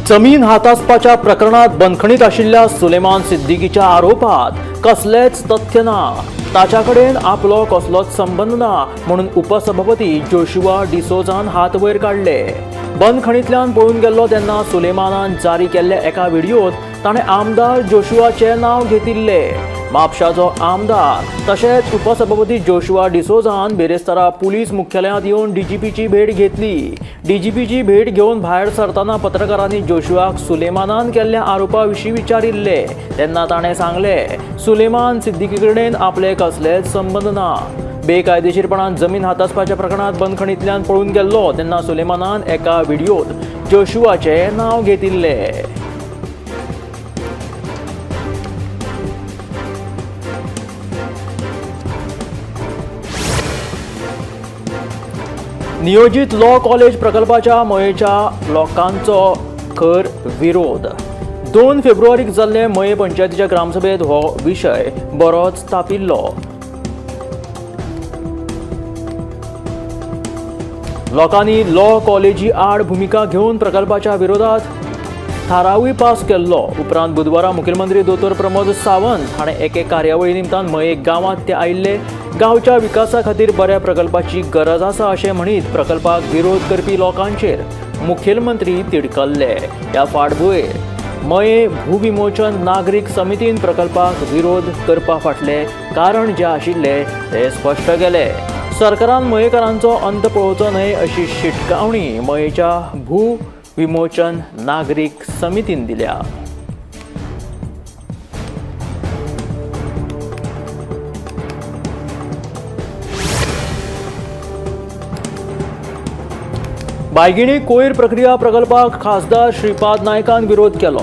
जमीन हातासपाच्या प्रकरणात बंदखणीत आशिल्ल्या सुलेमान सिद्दीकीच्या आरोपात कसलेच तथ्य ना, ताच्याकडेन आपलो कसलोच संबंध ना म्हणून उपसभापती जोशुआ डिसोजान हात वयर काढले. बंदखणींतल्यान पळून गेल्लो तेन्ना सुलेमानान जारी केल्ल्या एका व्हिडिओत ताणें आमदार जोशुआचे नाव घेतिल्ले. म्हापशाचो आमदार तशेंच उपसभापती जोशुआ डिसोजान बेरेस्तारा पुलीस मुख्यालयांत येवन डीजीपीची भेट घेतली. डीजीपीची भेट घेवन भायर सरतना पत्रकारांनी जोशुआक सुलेमानान केल्ल्या आरोपा विशीं विचारिल्ले तेन्ना ताणें सांगलें, सुलेमान सिद्दीकी कडेन आपले कसलेच संबंद ना. बेकायदेशीरपणान जमीन हातासपाच्या प्रकरणात बंदखणींतल्यान पळून गेल्लो तेन्ना सुलेमानान एका व्हिडिओत जोशुआचे नाव घेतिल्ले. नियोजित लॉ कॉलेज प्रकल्पाच्या मयेच्या लोकांचो खर विरोध. 2 फेब्रुवारीक जाल्ले मये पंचायतीच्या ग्रामसभेत हो विशय बरोच तापिल्लो. लोकांनी लॉ कॉलेजी आड भूमिका घेवन प्रकल्पाच्या विरोधात थारावूय पास केल्लो. उपरांत बुधवारा मुखेलमंत्री दोतोर प्रमोद सावंत हाणें एके कार्यावळी निमतान मये गांवांत ते आयिल्ले. गांवच्या विकासा खातीर बऱ्या प्रकल्पाची गरज आसा अशें म्हणीत प्रकल्पाक विरोध करपी लोकांचेर मुखेलमंत्री तिडकल्ले. ह्या फाटभुंयेर मये भूविमोचन नागरीक समितीन प्रकल्पाक विरोध करपा फाटले कारण जे आशिल्ले ते स्पश्ट केले. सरकारान मयेकारांचो अंत पळोवचो न्हय अशी शिटकावणी मयेच्या भूविमोचन नागरीक समितीन दिल्या. बायगिणी कोयर प्रक्रिया प्रकल्पाक खासदार श्रीपाद नायकान विरोध केलो.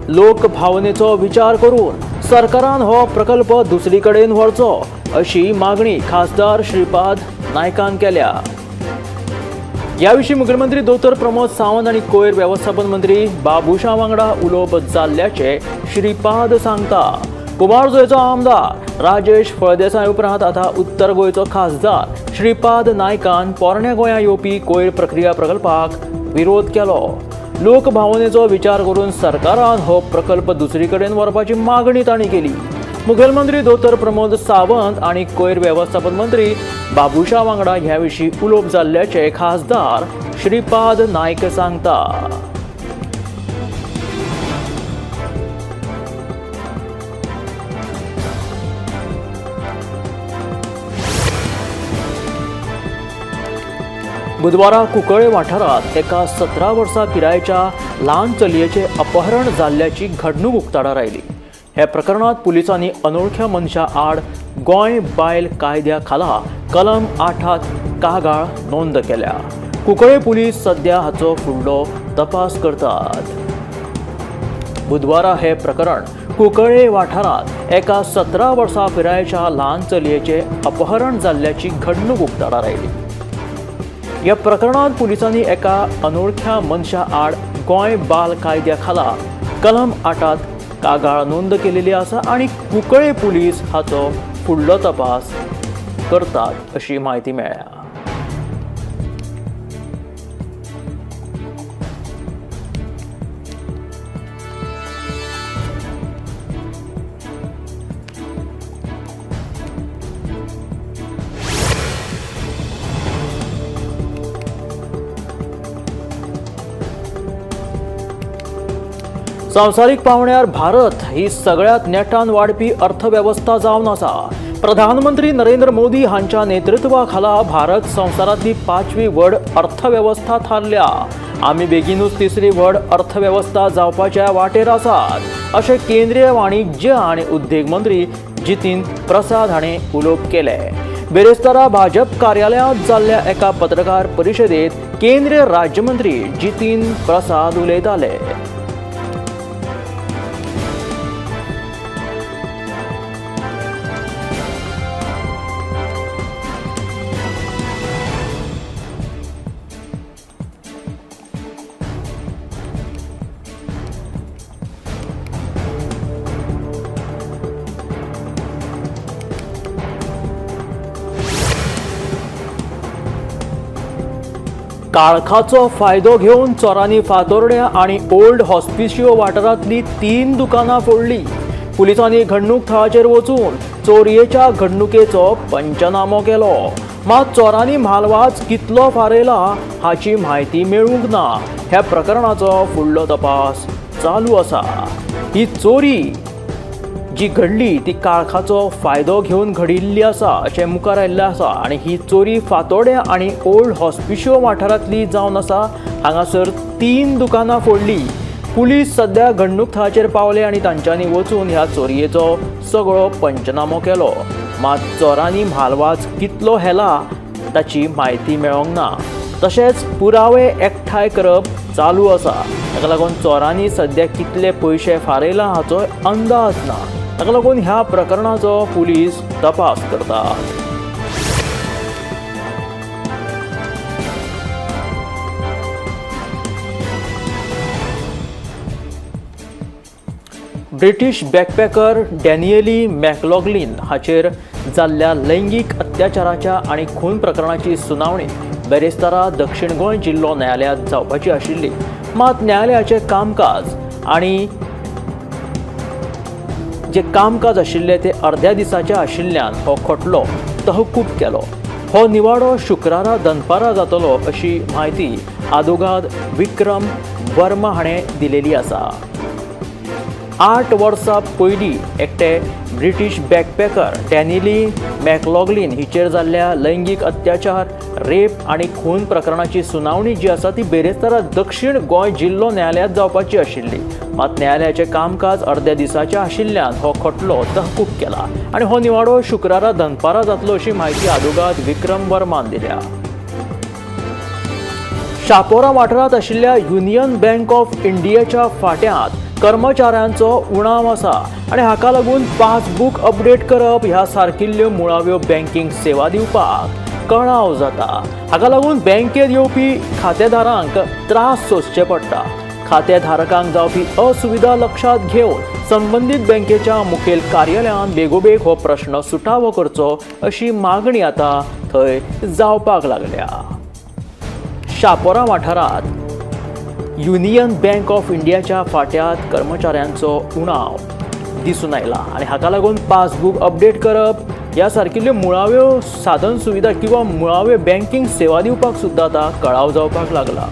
लोक भावनेचो विचार करून सरकारान हो प्रकल्प दुसरी कडेन व्हरचो अशी मागणी खासदार श्रीपाद नायकान केल्या. ह्या विशीं मुखेलमंत्री दोतोर प्रमोद सावंत आनी कोयर वेवस्थापन मंत्री बाबुशा वांगडा उलोवप जाल्ल्याचे श्रीपाद सांगता. कुमारजुंवेचो आमदार राजेश फळदेसाय उपरांत आतां उत्तर गोंयचो खासदार श्रीपाद नायकान पोरण्या गोंया येवपी कोयर प्रक्रिया प्रकल्पाक विरोध केलो. लोक भावनेचो विचार करून सरकारान हो प्रकल्प दुसरी कडेन व्हरपाची मागणी तांणी केली. मुखेलमंत्री दोतोर प्रमोद सावंत आनी कोयर वेवस्थापन मंत्री बाबुशा वांगडा ह्या विशीं उलोवप जाल्ल्याचे खासदार श्रीपाद नायक सांगता. बुधवारा कुंकळे वाठारांत एका 17 वर्सां पिरायेच्या ल्हान चलयेचें अपहरण जाल्ल्याची घडणूक उक्ताडार आयली. हे प्रकरणात पुलिसांनी अनोळख्या मनशा आड गोंय बायल कायद्या खाला कलम 8 कागाळ नोंद केल्या. कुंकळे पुलीस सध्या हाचो फुडलो तपास करतात. बुधवारा हे प्रकरण कुंकळे वाठारांत एका 17 वर्सां पिरायेच्या ल्हान चलयेचें अपहरण जाल्ल्याची घडणूक उक्ताडार आयली. ह्या प्रकरणात पुलिसांनी एका अनोळख्या मनशा आड गोंय बाल कायद्या खाला कलम 8 कागाळ नोंद केलेली आसा आनी कुंकळे पुलीस हाचो फुडलो तपास करतात अशी माहिती मेळ्ळ्या. संवसारीक पावण्यार भारत ही सगळ्यात नेटान वाडपी अर्थवेवस्था जावन आसा. प्रधानमंत्री नरेंद्र मोदी हांच्या नेतृत्वा खाला भारत संवसारांतली 5वी व्हड अर्थवेवस्था थारल्या. आमी बेगीनूच 3री व्हड अर्थवेवस्था जावपाच्या वाटेर आसात अशें केंद्रीय वाणिज्य आनी उद्देग मंत्री जितीन प्रसाद हाणें उलोवप केलें. बेरेस्तारा भाजप कार्यालयांत जाल्ल्या एका पत्रकार परिशदेंत केंद्रीय राज्यमंत्री जितीन प्रसाद उलयताले. काळखाचो फायदो घेऊन चोरांनी फातोर्ड्या आणि ओल्ड हॉस्पिशियो वाठारांतली 3 दुकानां फोडली. पुलिसांनी घडणूक थळाचेर वचून चोरयेच्या घडणुकेचो पंचनामो केलो. मात चोरांनी म्हालवाज कितलो फारयला हाची म्हायती मेळूंक ना. ह्या प्रकरणाचो फुडलो तपास चालू आसा. ही चोरी जी घडली ती काळखाचो फायदो घेऊन घडिल्ली आसा अशें मुखार आयिल्लें आसा आनी ही चोरी फातोड्या आनी ओल्ड हॉस्पिशियो वाठारांतली जावन आसा. हांगासर 3 दुकानां फोडली. पुलीस सध्या घडणूक थळाचेर पावले आनी तांच्यांनी वचून ह्या चोरयेचो सगळो पंचनामो केलो. मात चोरांनी म्हालवाज कितलो हेला ताची म्हायती मेळोंक ना. तशेंच पुरावे एकठांय करप चालू आसा. ताका लागून चोरांनी सध्या कितले पयशे फारयला हाचो अंदाज ना. ताका लागून ह्या प्रकरणाचो पुलीस तपास करतात. ब्रिटीश बॅकपॅकर डॅनियली मॅकलॉग्लिन हाचेर जाल्ल्या लैंगीक अत्याचाराच्या आनी खून प्रकरणाची सुनावणी बेरेस्तारा दक्षिण गोंय जिल्लो न्यायालयांत जावपाची आशिल्ली. मात न्यायालयाचें कामकाज आनी जे कामकाज आशिल्ले ते अर्ध्या दिसाचे आशिल्ल्यान हो खटलो तहकूब केलो. हो निवाडो शुक्रारा दनपारा जातलो अशी म्हायती आदवोगाद विक्रम वर्मा हाणें दिलेली आसा. 8 वर्सां पयलीं एकटे ब्रिटीश बॅकपॅकर डॅनियली मॅकलॉग्लिन हिचेर जाल्ल्या लैंगीक अत्याचार, रेप आनी खून प्रकरणाची सुनावणी जी आसा ती बेरेस्तारा दक्षिण गोंय जिल्लो न्यायालयांत जावपाची आशिल्ली. मात न्यायालयाचें कामकाज अर्ध्या दिसाचें आशिल्ल्यान हो खटलो तहकूब केला आनी हो निवाडो शुक्रारा दनपारा जातलो अशी म्हायती आदवोगाद विक्रम वर्मान दिल्या. शापोरा वाठारांत आशिल्ल्या युनियन बँक ऑफ इंडियाच्या फाट्यांत कर्मचाऱ्यांचो उणाव आसा आनी हाका लागून पासबूक अपडेट करप ह्या सारकिल्ल्यो मुळाव्यो बँकींग सेवा दिवपाक कळाव जाता. हाका लागून बँकेत येवपी खातेदारांक त्रास सोंसचे पडटा. खातेधारकांक जावपी असुविधा लक्षांत घेवन संबंदीत बँकेच्या मुखेल कार्यालयान बेगोबेग हो प्रश्न सुटावो करचो अशी मागणी आतां थंय जावपाक लागल्या. शापोरा वाठारांत युनियन बँक ऑफ इंडियाच्या फाट्यांत कर्मचाऱ्यांचो उणाव दिसून आयला आनी हाका लागून पासबूक अपडेट करप ह्या सारकिल्ल्यो मुळाव्यो साधन सुविधा किंवा मुळाव्यो बँकींग सेवा दिवपाक सुद्दां आतां कळाव जावपाक लागला.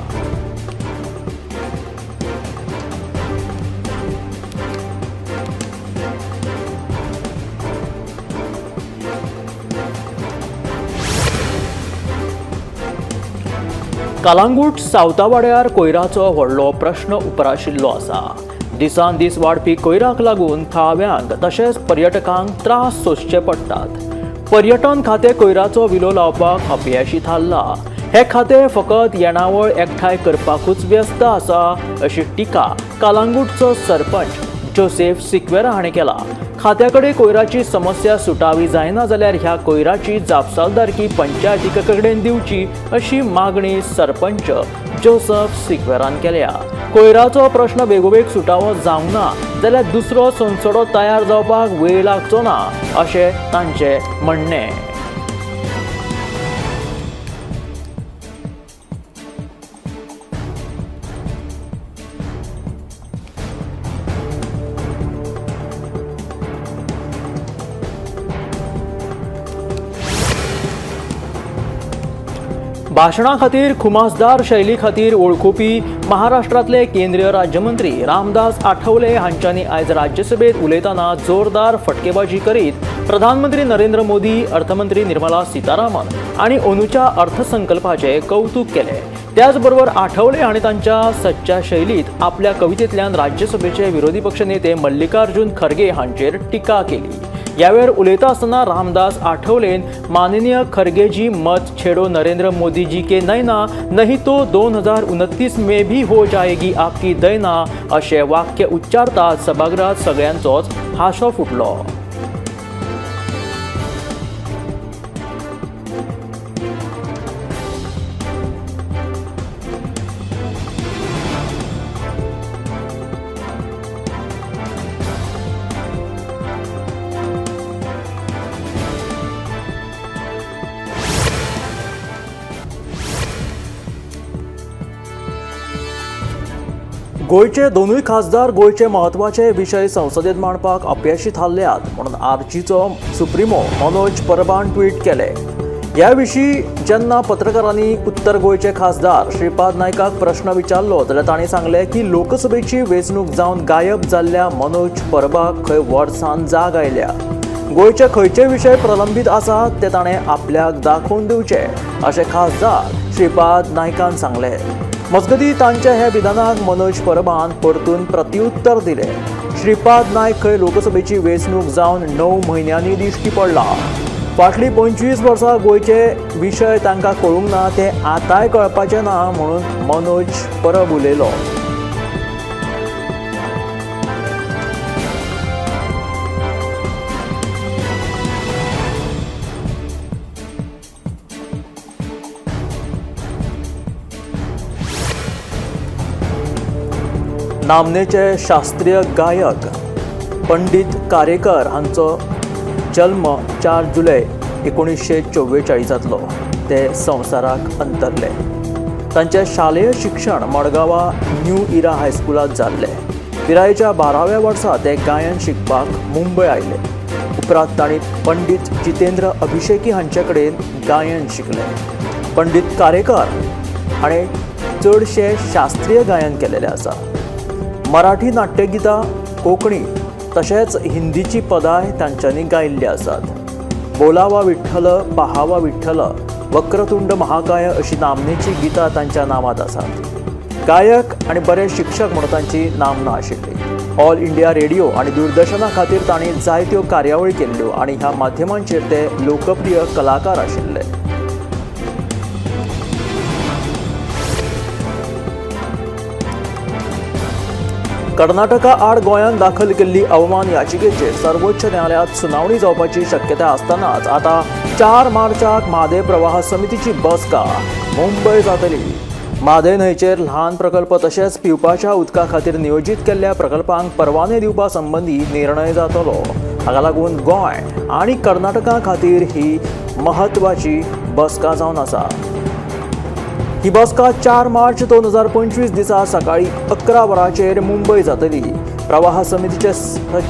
कलांगूट सावतावाड्यार कोयराचो व्हडलो प्रश्न उपराशिल्लो आसा. दिसान दीस वाडपी कोयराक लागून थळाव्यांक तशेंच पर्यटकांक त्रास सोंसचे पडटात. पर्यटन खातें कोयराचो विलो लावपाक अपयशी थारला. हे खातें फकत येणावळ एकठांय करपाकूच व्यस्त आसा अशी टिका कलांगूटचो सरपंच जोसेफ सिक्वेरा हाणें केला. खात्या कडेन कोयराची समस्या सुटावी जायना जाल्यार ह्या कोयराची जापसालदारकी पंचायती कडेन दिवची अशी मागणी सरपंच जोसेफ सिक्वेरान केल्या. कोयराचो प्रश्न बेगोबेग सुटावो जावंक ना जाल्यार दुसरो संसडो तयार जावपाक वेळ लागचो ना अशें तांचें म्हणणें. भाशणा खातीर खुमासदार शैली खातीर वळखुपी महाराष्ट्रांतले केंद्रीय राज्यमंत्री रामदास आठवले हांच्यांनी आयज राज्यसभेत उलयतना जोरदार फटकेबाजी करीत प्रधानमंत्री नरेंद्र मोदी, अर्थमंत्री निर्मला सीतारामन आनी अंदूच्या अर्थसंकल्पाचें कौतुक केलें. त्याचबरोबर आठवले हांणी तांच्या सच्च्या शैलीत आपल्या कवितेंतल्यान राज्यसभेचे विरोधी पक्ष नेते मल्लिकार्जुन खरगे हांचेर टिका केली. ह्या वेळार उलयता आसतना रामदास आठवलेन माननीय खरगे जी मत छेडो नरेंद्र मोदी जी के नैना नहीं तो 2029 में भी हो जाएगी आपकी दैना अशें वाक्य उच्चारतात सभागृहात सगळ्यांचोच हांसो फुटलो. गोयचे दोनूय खासदार गोयचे महत्वाचे विषय संसदेत मांडपाक अपयशी थारल्यात म्हणून आरचीचो सुप्रिमो मनोज परबान ट्वीट केले. ह्या विशीं जेन्ना पत्रकारांनी उत्तर गोयचे खासदार श्रीपाद नायकाक प्रश्न विचारलो जाल्यार तांणी सांगले की लोकसभेची वेंचणूक जावन गायब जाल्ल्या मनोज परबाक खंय वर्सान जाग आयल्या. गोयचे खंयचे विशय प्रलंबीत आसात ते ताणें आपल्याक दाखोवन दिवचे अशें खासदार श्रीपाद नायकान सांगले. मजगतीं तांच्या ह्या विधानाक मनोज परबान परतून प्रत्युत्तर दिलें. श्रीपाद नायक खंय लोकसभेची वेंचणूक जावन 9 म्हयन्यांनी दिश्टी पडला. फाटलीं 25 वर्सां गोयचे विशय तांकां कळूंक ना ते आतांय कळपाचें ना म्हणून मनोज परब उलयलो. नामनेचे शास्त्रीय गायक पंडित कारेकर हांचो जल्म 4 जुलय 1944 ते संवसाराक अंतरले. तांचें शालेय शिक्षण मडगांवां न्यू इरा हायस्कुलांत जाल्लें. पिरायेच्या 12व्या वर्सा ते गायन शिकपाक मुंबय आयले. उपरांत तांणी पंडित जितेंद्र अभिषेकी हांचे कडेन गायन शिकलें. पंडित कारेकर हाणें चडशें शास्त्रीय गायन केलेलें आसा. मराठी नाट्यगितां, कोंकणी तशेंच हिंदीची पदाय तांच्यांनी गायिल्ली आसात. बोलावा विठ्ठल, पाहावा विठ्ठल, वक्रतुंड महाकाय अशी नामनेची गितां तांच्या नांवांत आसात. गायक आनी बरे शिक्षक म्हणून तांची नामना आशिल्ली. ऑल इंडिया रेडिओ आनी दूरदर्शना खातीर तांणी जायत्यो कार्यावळी केल्ल्यो आनी ह्या माध्यमांचेर ते लोकप्रिय कलाकार आशिल्ले. कर्नाटका आड गोंयांत दाखल केल्ली अवमान याचिकेचेर सर्वोच्च न्यायालयात सुनावणी जावपाची शक्यताय आसतनाच आता 4 मार्चाक म्हादय प्रवाह समितीची बसका मुंबय जातली. म्हादय न्हंयचेर ल्हान प्रकल्प तशेंच पिवपाच्या उदका खातीर नियोजीत केल्ल्या प्रकल्पांक परवाने दिवपा संबंधी निर्णय जातलो. हाका लागून गोंय आनी कर्नाटका खातीर ही म्हत्वाची बसका जावन आसा. ही बसका 4 मार्च 2025 दिसा सकाळी 11 वरांचेर मुंबय जातली. प्रवाह समितीचे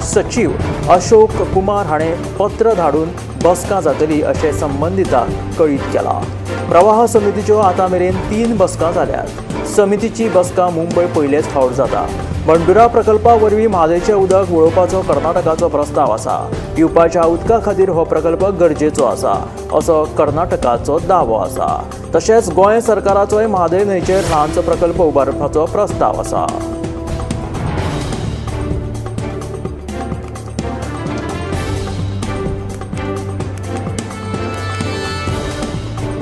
सचिव अशोक कुमार हाणें पत्र धाडून बसका जातली अशें संबंधितांक कळीत केलां. प्रवाह समितीच्यो आतां मेरेन 3 बसका जाल्यात. समितीची बसका मुंबय पयलेच फावट जाता. बंडुरा प्रकल्पा वरवीं म्हादयचें उदक वळोवपाचो कर्नाटकाचो प्रस्ताव आसा. पिवपाच्या उदका खातीर हो प्रकल्प गरजेचो आसा असो कर्नाटकाचो दावो आसा. तशेंच गोंय सरकाराचोय म्हादय न्हंयचेर ल्हानसो प्रकल्प उबारपाचो प्रस्ताव आसा.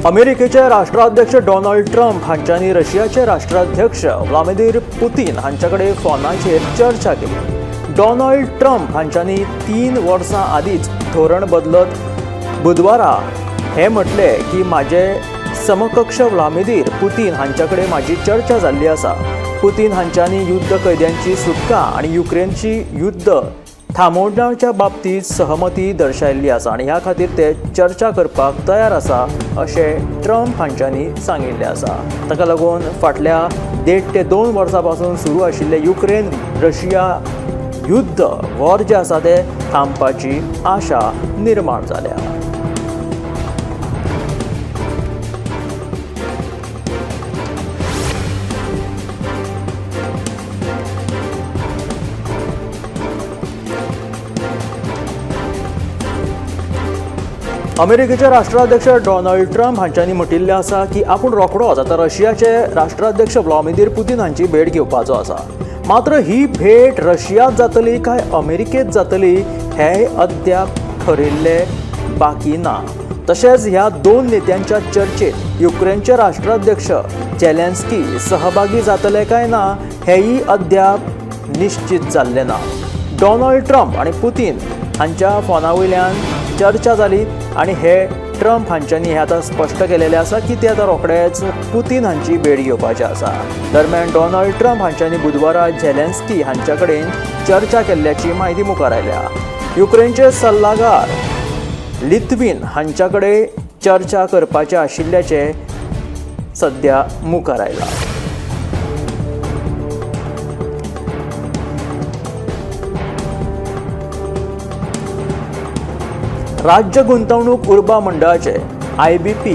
अमेरिकेचे राष्ट्राध्यक्ष डोनाल्ड ट्रम्प हांच्यांनी रशियाचे राष्ट्राध्यक्ष व्लादिमीर पुतीन हांचे कडेन फोनाचेर चर्चा केली. डोनाल्ड ट्रम्प हांच्यांनी 3 वर्सां आदींच धोरण बदलत बुधवारा हें म्हटलें की म्हाजे समकक्ष व्लादिमीर पुतीन हांचे कडेन म्हाजी चर्चा जाल्ली आसा. पुतीन हांच्यांनी युद्ध कैद्यांची सुटका आनी युक्रेनची युद्ध थांबोवपाच्या बाबतींत सहमती दर्शायिल्ली आसा आनी ह्या खातीर ते चर्चा करपाक तयार आसा अशें ट्रम्प हांच्यांनी सांगिल्लें आसा. ताका लागून फाटल्या 1.5 ते 2 वर्सां पासून सुरू आशिल्लें युक्रेन रशिया युद्ध वॉर जें आसा तें थांबपाची आशा निर्माण जाल्या. अमेरिकेचे राष्ट्राध्यक्ष डोनाल्ड ट्रम्प हांच्यांनी म्हटिल्लें आसा की आपूण रोखडोच आतां रशियाचे राष्ट्राध्यक्ष व्लादिमीर पुतीन हांची भेट घेवपाचो आसा. मात्र ही भेट रशियात जातली काय अमेरिकेत जातली हेंय अद्याप ठरिल्लें बाकी ना. तशेंच ह्या 2 नेत्यांच्या चर्चेत युक्रेनचे राष्ट्राध्यक्ष झेलेन्स्की सहभागी जातले काय ना हेंय अद्याप निश्चित जाल्लें ना. डोनाल्ड ट्रम्प आनी पुतीन हांच्या फोनावयल्यान चर्चा जाली आनी हे ट्रम्प हांच्यांनी हें आतां स्पश्ट केलेलें आसा की ते आतां रोखडेच पुतीन हांची भेट घेवपाचें आसा. दरम्यान डोनाल्ड ट्रम्प हांच्यांनी बुधवारा झेलेन्स्की हांचे कडेन चर्चा केल्ल्याची म्हायती मुखार आयल्या. युक्रेनचे सल्लागार लिथवीन हांचे कडेन चर्चा करपाचें आशिल्ल्याचें सद्या मुखार आयलां. राज्य गुंतवणूक उर्बा मंडळाचे IBP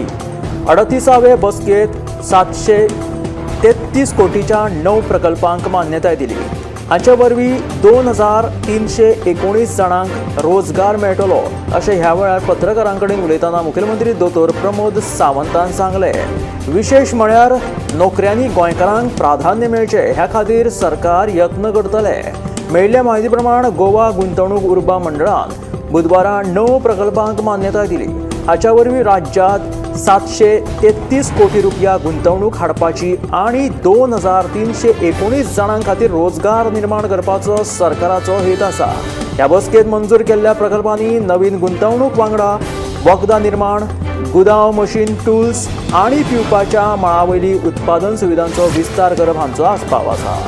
38वे बसकेत 733 कोटीच्या 9 प्रकल्पांक मान्यताय दिली. हाचे वरवीं 2319 जणांक रोजगार मेळटलो अशें ह्या वेळार पत्रकारां कडेन उलयतना मुखेलमंत्री दोतोर प्रमोद सावंतान सांगले. विशेष म्हळ्यार नोकऱ्यांनी गोंयकारांक प्राधान्य मेळचे ह्या खातीर सरकार यत्न करतले. मेळिल्ल्या म्हायती प्रमाण गोवा गुंतवणूक उर्बा मंडळान बुधवारा 9 प्रकल्पांक मान्यताय दिली. हाच्या वरवीं राज्यांत 733 कोटी रुपया गुंतवणूक हाडपाची आनी 2319 जाणां खातीर रोजगार निर्माण करपाचो सरकाराचो हेत आसा. ह्या बसकेत मंजूर केल्ल्या प्रकल्पांनी नवीन गुंतवणूक वांगडा वखदां निर्माण, गुदांव मशीन टूल्स आनी पिवपाच्या मळावयली उत्पादन सुविधांचो विस्तार करप हांचो आस्पाव आसा.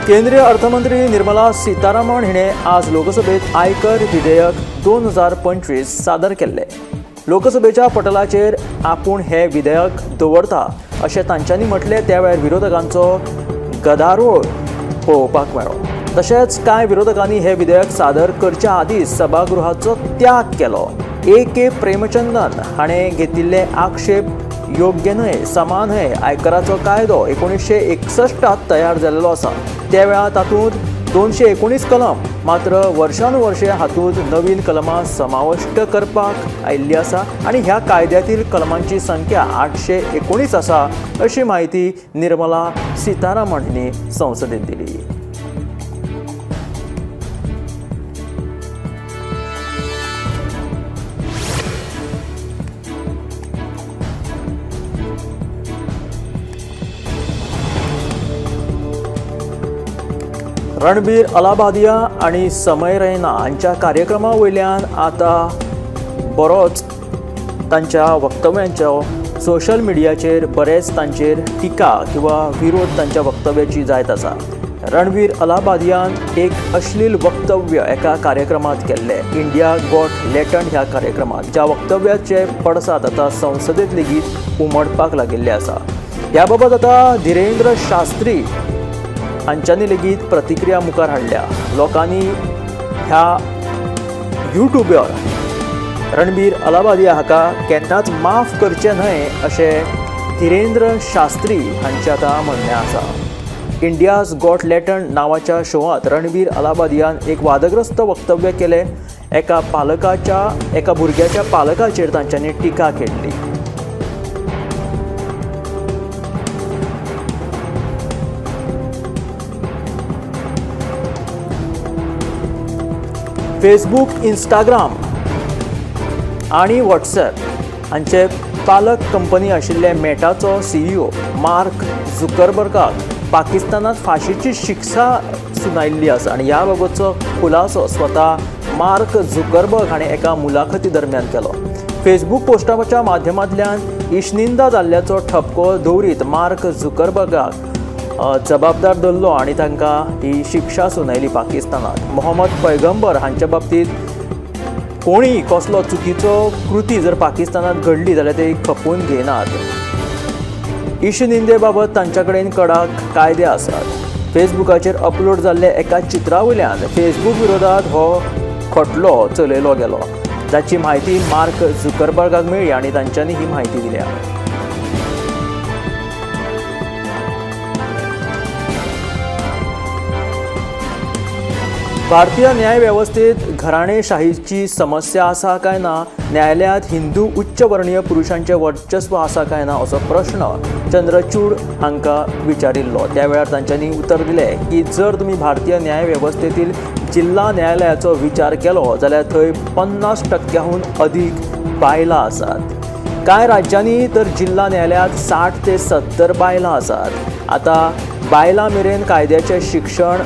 केंद्रीय अर्थमंत्री निर्मला सीतारामन हिणें आज लोकसभेत आयकर विधेयक 2025 सादर केल्ले. लोकसभेच्या पटलाचेर आपूण हे विधेयक दवरता अशें तांच्यांनी म्हटले. त्या वेळार विरोधकांचो गदारोळ पळोवपाक मेळ्ळो. तशेंच कांय विरोधकांनी हे विधेयक सादर करच्या आदींच सभागृहाचो त्याग केलो. AK प्रेमचंदन हाणें घेतिल्ले आक्षेप योग्य न्हय, समान न्हय. आयकराचो कायदो 1961 तयार जाल्लो आसा. त्या वेळार तातूंत 219 कलम, मात्र वर्षानुवर्षे हातूंत नवीन कलमां समाविष्ट करपाक आयिल्ली आसा आनी ह्या कायद्यातील कलमांची संख्या 819 आसा अशी माहिती निर्मला सीतारामन हांणी संसदेत दिली. रणबीर अलाबादिया आणि समय रैना हांच्या कार्यक्रमा वयल्यान आतां बरोच तांच्या वक्तव्यांचो सोशल मिडियाचेर बरेच तांचेर टिका किंवा विरोध तांच्या वक्तव्याची जायत आसा. रणबीर अलाबादियान एक अश्लील वक्तव्य एका कार्यक्रमात केल्ले. इंडिया गॉट लेटंट ह्या कार्यक्रमात ज्या वक्तव्याचे पडसाद आतां संसदेत लेगीत उमटपाक लागिल्ले आसा. ह्या बाबत आतां धीरेंद्र शास्त्री हांच्यांनी लेगीत प्रतिक्रिया मुखार हाडल्या. लोकांनी ह्या यूट्यूबर रणबीर अलाबादिया हाका केन्नाच माफ करचें न्हय अशें धीरेंद्र शास्त्री हांचें आतां म्हणणें आसा. इंडियाज गॉट लेटंट नांवाच्या शोवांत रणबीर अलाबादियान एक वादग्रस्त वक्तव्य केलें. एका भुरग्याच्या पालकाचेर तांच्यांनी टिका केल्ली. फेसबुक, इंस्टाग्राम आणि व्हॉट्सॲप हांचे पालक कंपनी आशिल्ले मेटाचो CEO मार्क झुकरबर्गाक पाकिस्तानात फाशीची शिक्षा सुनायिल्ली आसा आनी ह्या बाबतचो खुलासो स्वता मार्क झुकरबर्ग हाणें एका मुलाखती दरम्यान केलो. फेसबुक पोस्टाच्या माध्यमांतल्यान इश्निंदा जाल्ल्याचो ठपको दवरीत मार्क झुकरबर्गाक जबाबदार धरलो आनी तांकां ही शिक्षा सुनायली पाकिस्तानात. मोहम्मद पैगंबर हांच्या बाबतीत कोणीय कसलो चुकीचो कृती जर पाकिस्तानात घडली जाल्यार ते खपून घेनात. इश्निंदे बाबत तांच्या कडेन कडक कायदे आसात. फेसबुकाचेर अपलोड जाल्ले एका चित्रा वयल्यान फेसबुक विरोधात हो खटलो चलयलो गेलो, जाची म्हायती मार्क झुकरबर्गाक मेळ्ळी आनी तांच्यांनी ही म्हायती दिल्या. भारतीय न्याय वेवस्थेत घराणेशाहीची समस्या आसा काय ना, न्यायालयांत हिंदू उच्च वर्णीय पुरुषांचे वर्चस्व आसा काय ना असो प्रश्न चंद्रचूड हांकां विचारिल्लो. त्या वेळार तांच्यांनी उत्तर दिलें की जर तुमी भारतीय न्याय वेवस्थेतील जिल्हा न्यायालयाचो विचार केलो जाल्यार थंय 50% अधिक बायलां आसात. कांय राज्यांनी तर जिल्हा न्यायालयांत 60 ते 70 बायलां आसात. आतां बायलां मेरेन कायद्याचें शिक्षण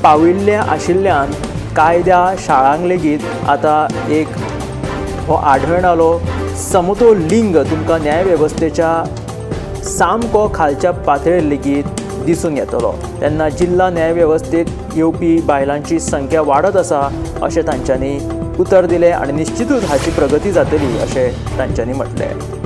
पाविल्लें आशिल्ल्यान कायद्या शाळांक लेगीत आतां एक हो आढळून आलो समतोल लिंग तुमकां न्याय वेवस्थेच्या सामको खालच्या पातळेर लेगीत दिसून येतलो. तेन्ना जिल्हा न्याय वेवस्थेत येवपी बायलांची संख्या वाडत आसा अशें तांच्यांनी उतर दिलें आनी निश्चितूच हाची प्रगती जातली अशें तांच्यांनी म्हटलें.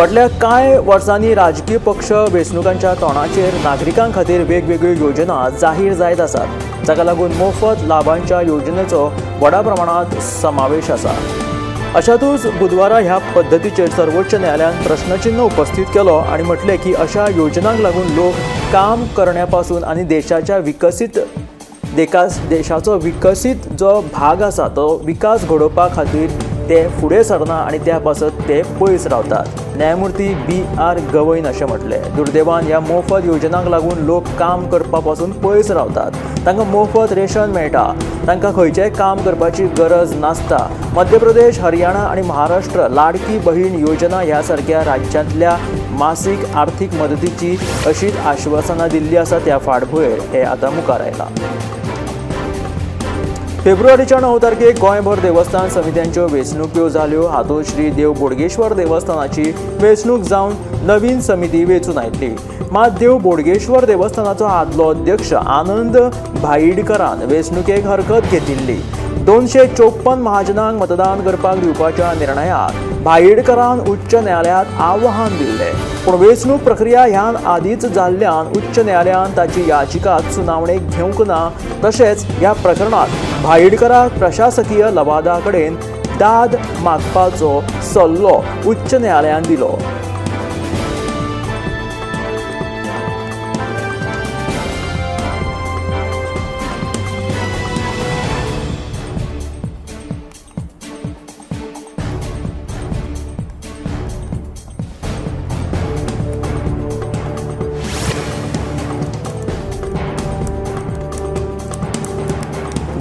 फाटल्या कांय वर्सांनी राजकीय पक्ष वेंचणुकांच्या तोंडाचेर नागरिकां खातीर वेगवेगळ्यो योजना जाहीर जायत आसात, जाका लागून मोफत लाभांच्या योजनेचो व्हडा प्रमाणात समावेश आसा. अशातूच बुधवारा ह्या पद्दतीचेर सर्वोच्च न्यायालयान प्रश्नचिन्ह उपस्थित केलो आनी म्हटले की अशा योजनांक लागून लोक काम करण्यापासून आनी देशाचो विकसीत जो भाग आसा तो विकास घडोवपा खातीर ते फुडें सरना आनी त्या पासत ते पयस रावतात. न्यायमूर्ती B.R. गवईन अशें म्हटलें. दुर्दैवान ह्या मोफत योजनांक लागून लोक काम करपा पासून पयस रावतात. तांकां मोफत रेशन मेळटा, तांकां खंयचेंय काम करपाची गरज नासता. मध्य प्रदेश, हरियाणा आनी महाराष्ट्र लाडकी बहीण योजना ह्या सारक्या राज्यांतल्या मासीक आर्थीक मदतीची अशीच आश्वासनां दिल्ली आसा. त्या फाटभुंयेर हे आतां मुखार आयला. फेब्रुवारीच्या 9 तारखेक गोंयभर देवस्थान समित्यांच्यो वेंचणुको जाल्यो. हातूंत श्री देव बोडगेश्वर देवस्थानाची वेंचणूक जावन नवीन समिती वेंचून आयिल्ली. मात देव बोडगेश्वर देवस्थानाचो आदलो अध्यक्ष आनंद भाईडकरान वेंचणुकेक हरकत घेतिल्ली. 254 महाजनांक मतदान करपाक दिवपाच्या निर्णयाक भाईडकरान उच्च न्यायालयांत आव्हान दिल्लें. पूण वेंचणूक प्रक्रिया ह्यान आदींच जाल्ल्यान उच्च न्यायालयान ताची याचिका सुनावणेक घेवंक ना. तशेंच ह्या प्रकरणात भाईडकराक प्रशासकीय लवादा कडेन दाद मागपाचो सल्लो उच्च न्यायालयान दिलो.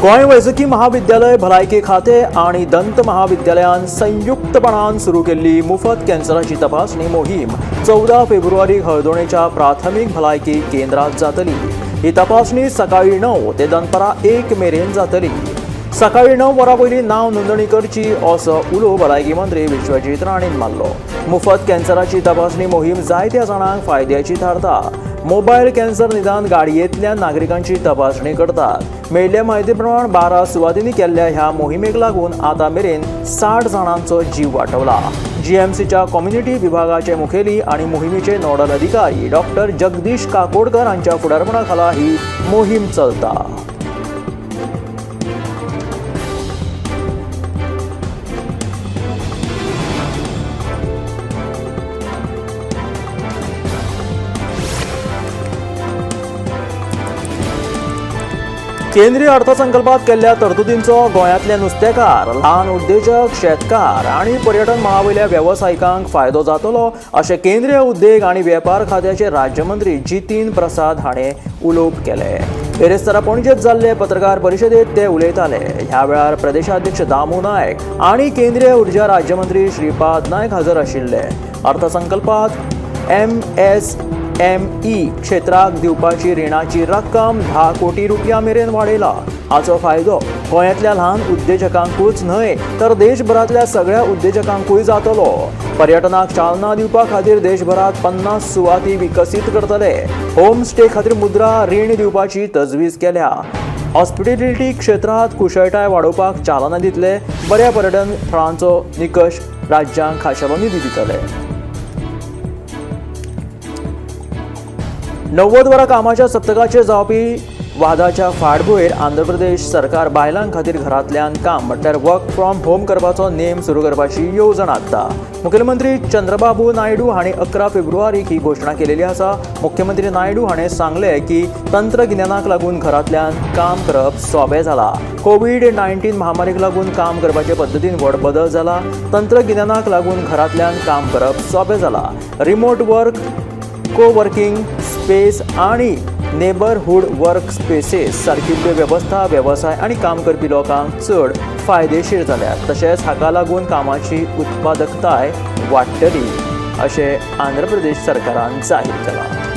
गोंय वैजकी महाविद्यालय, भलायकी खाते आनी दंत महाविद्यालयान संयुक्तपणान सुरू केल्ली मुफत कॅन्सराची तपासणी मोहीम 14 फेब्रुवारीक हळदोणेच्या प्राथमीक भलायकी केंद्रात जातली. ही तपासणी सकाळी 9 ते दनपारां 1 मेरेन जातली. सकाळी 9 वरां पयलीं नांव नोंदणी करची असो उलो भलायकी मंत्री विश्वजीत राणेन मारलो. मुफत कॅन्सराची तपासणी मोहीम जायत्या जाणांक फायद्याची थारता. मोबायल कॅन्सर निदान गाडयेंतल्यान नागरिकांची तपासणी करतात. मेळिल्ल्या म्हायती प्रमाण 12 सुवातींनी केल्ल्या ह्या मोहिमेक लागून आतां मेरेन 60 जाणांचो जीव वाटावला. GMCच्या कम्युनिटी विभागाचे मुखेली आनी मोहिमेचे नोडल अधिकारी डॉक्टर जगदीश काकोडकर हांच्या फुडारपणा खाला ही मोहीम चलता. केंद्रीय अर्थसंकल्पात केल्ल्या तरतुदींचो गोंयांतले नुस्तेकार, ल्हान उद्देजक, शेतकार आनी पर्यटन मळावयल्या वेवसायिकांक फायदो जातलो अशें केंद्रीय उद्देग आनी वेपार खात्याचे राज्यमंत्री जितीन प्रसाद हाणें उलोवप केलें. बेरेस्तारा पणजेंत जाल्ले पत्रकार परिशदेंत ते उलयताले. ह्या वेळार प्रदेशाध्यक्ष दामू नायक आनी केंद्रीय उर्जा राज्यमंत्री श्रीपाद नायक हजर आशिल्ले. अर्थसंकल्पात MSME क्षेत्राक दिवपाची रिणाची रक्कम 10 कोटी रुपया मेरेन वाडयला. हाचो फायदो गोंयांतल्या ल्हान उद्देजकांकूच न्हय तर देशभरांतल्या सगळ्या उद्देजकांकूय जातलो. पर्यटनाक चालना दिवपा खातीर देशभरांत 50 सुवाती विकसीत करतले. होम स्टे खातीर मुद्रा रीण दिवपाची तजवीज केल्या. हॉस्पिटॅलिटी क्षेत्रांत कुशळटाय वाडोवपाक चालना दितले. बऱ्या पर्यटन थळांचो निकश राज्यांक खाशेलो निधी दितले. 90 वरां कामाच्या सप्तकाचेर जावपी वादाच्या फाटभुंयेर आंध्र प्रदेश सरकार बायलां खातीर घरांतल्यान काम म्हटल्यार वर्क फ्रॉम होम करपाचो नेम सुरू करपाची येवजण आखता. मुखेलमंत्री चंद्रबाबू नायडू हांणी 11 फेब्रुवारीक ही घोशणा केलेली आसा. मुख्यमंत्री नायडू हाणें सांगलें की तंत्रगिन्यानाक लागून घरांतल्यान काम करप सोंपें जालां. कोविड-19 महामारीक लागून काम करपाचे पद्दतीन व्हड बदल जाला. तंत्रगिन्यानाक लागून घरांतल्यान काम करप सोंपें जालां. रिमोट वर्क, कोवर्किंग स्पेस आनी नेबरहूड वर्क स्पेसेस सारकिल्ल्यो वेवस्था वेवसाय आनी काम करपी लोकांक चड फायदेशीर जाल्यात. तशेंच हाका लागून कामाची उत्पादकताय वाडटली अशें आंध्र प्रदेश सरकारान जाहीर केलां.